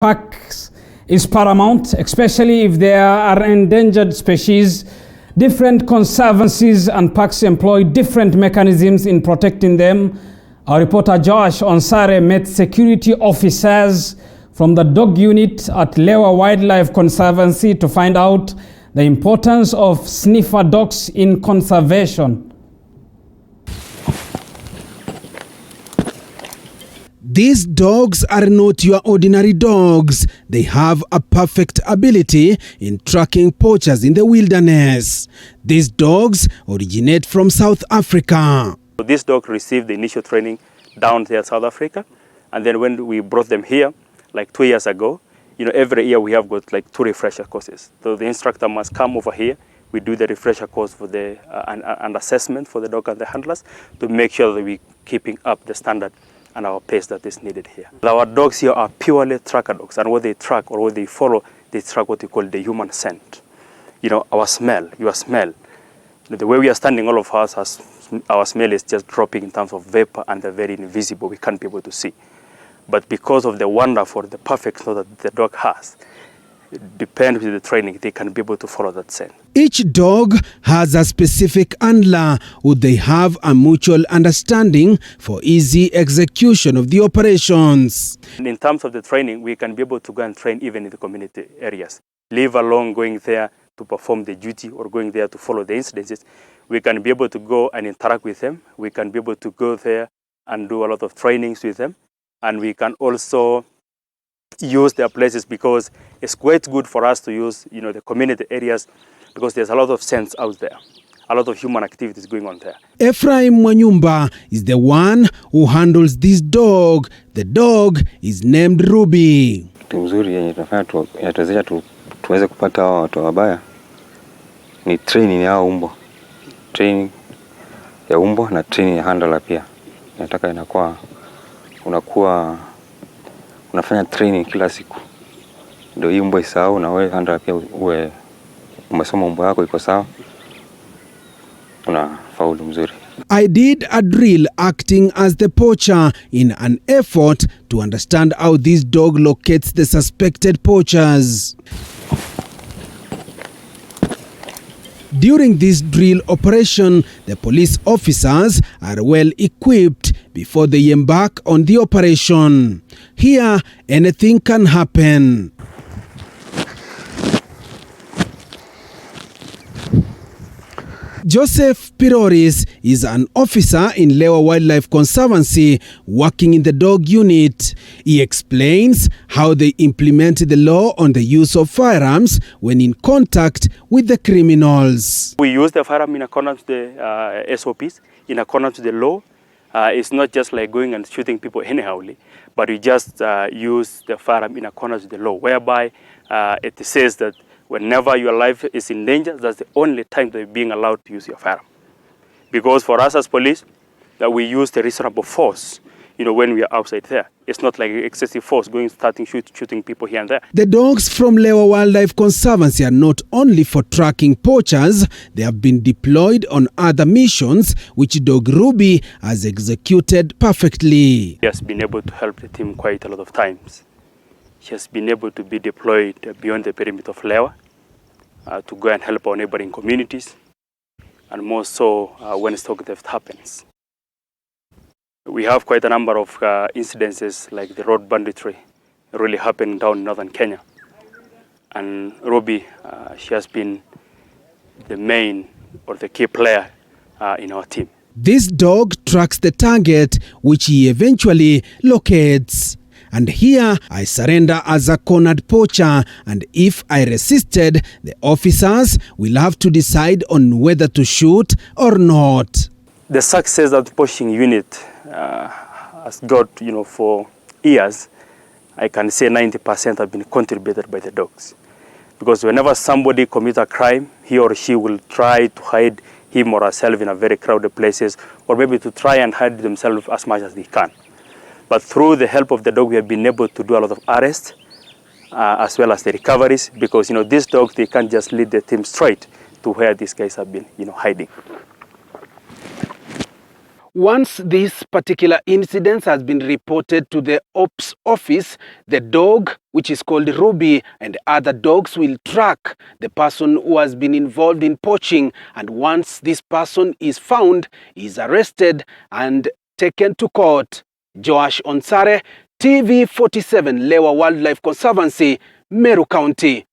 Packs is paramount, especially if there are endangered species. Different conservancies and packs employ different mechanisms in protecting them. Our reporter Josh Onsare met security officers from the dog unit at Lewa Wildlife Conservancy to find out the importance of sniffer dogs in conservation. These dogs are not your ordinary dogs. They have a perfect ability in tracking poachers in the wilderness. These dogs originate from South Africa. This dog received the initial training down there in South Africa, and then when we brought them here, like 2 years ago, every year we have got like 2 refresher courses. So the instructor must come over here. We do the refresher course for the and assessment for the dog and the handlers to make sure that we're keeping up the standard and our pace that is needed here. Our dogs here are purely tracker dogs, and what they track or what they follow, they track what we call the human scent. Our smell, your smell. The way we are standing, all of us, our smell is just dropping in terms of vapor, and they're very invisible. We can't be able to see. But because of the wonderful, the perfect smell that the dog has, depending on the training, they can be able to follow that scent. Each dog has a specific handler who they have a mutual understanding for easy execution of the operations. In terms of the training, we can be able to go and train even in the community areas. Leave alone going there to perform the duty or going there to follow the incidences. We can be able to go and interact with them. We can be able to go there and do a lot of trainings with them. And we can also use their places, because it's quite good for us to use the community areas, because there's a lot of sense out there, a lot of human activities going on there. Ephraim Mwanyumba is the one who handles this dog. The dog is named Ruby. Mzuri yenye tunafanya inatuwezesha tuweze kupata hao watu wabaya ni training ya umbo. Training ya umbo na training ya handler pia. Nataka inakuwa unafanya training kila siku. Ndio hii umbo isahau, na wewe handler pia uwe umesoma umbo yako iko sawa. Unafaulu mzuri. I did a drill acting as the poacher in an effort to understand how this dog locates the suspected poachers. During this drill operation, the police officers are well equipped before they embark on the operation. Here, anything can happen. Joseph Piroris is an officer in Lewa Wildlife Conservancy working in the dog unit. He explains how they implement the law on the use of firearms when in contact with the criminals. We use the firearm in accordance to the SOPs, in accordance to the law. It's not just like going and shooting people anyhowly, but we just use the firearm in accordance with the law, whereby it says that whenever your life is in danger, that's the only time that you're being allowed to use your firearm. Because for us as police, that we use the reasonable force, when we are outside there. It's not like excessive force starting shooting people here and there. The dogs from Lewa Wildlife Conservancy are not only for tracking poachers, they have been deployed on other missions, which dog Ruby has executed perfectly. He has been able to help the team quite a lot of times. She has been able to be deployed beyond the perimeter of Lewa to go and help our neighboring communities, and more so when stock theft happens. We have quite a number of incidences like the road banditry really happening down in northern Kenya. And Ruby, she has been the main or the key player in our team. This dog tracks the target, which he eventually locates. And here I surrender as a cornered poacher, and if I resisted, the officers will have to decide on whether to shoot or not. The success that the poaching unit has got, for years, I can say 90% have been contributed by the dogs. Because whenever somebody commits a crime, he or she will try to hide him or herself in a very crowded places, or maybe to try and hide themselves as much as they can. But through the help of the dog, we have been able to do a lot of arrests, as well as the recoveries, because these dogs, they can't just lead the team straight to where these guys have been hiding. Once this particular incident has been reported to the Ops office, the dog, which is called Ruby, and other dogs will track the person who has been involved in poaching, and once this person is found, he is arrested and taken to court. Joash Onsare, TV 47, Lewa Wildlife Conservancy, Meru County.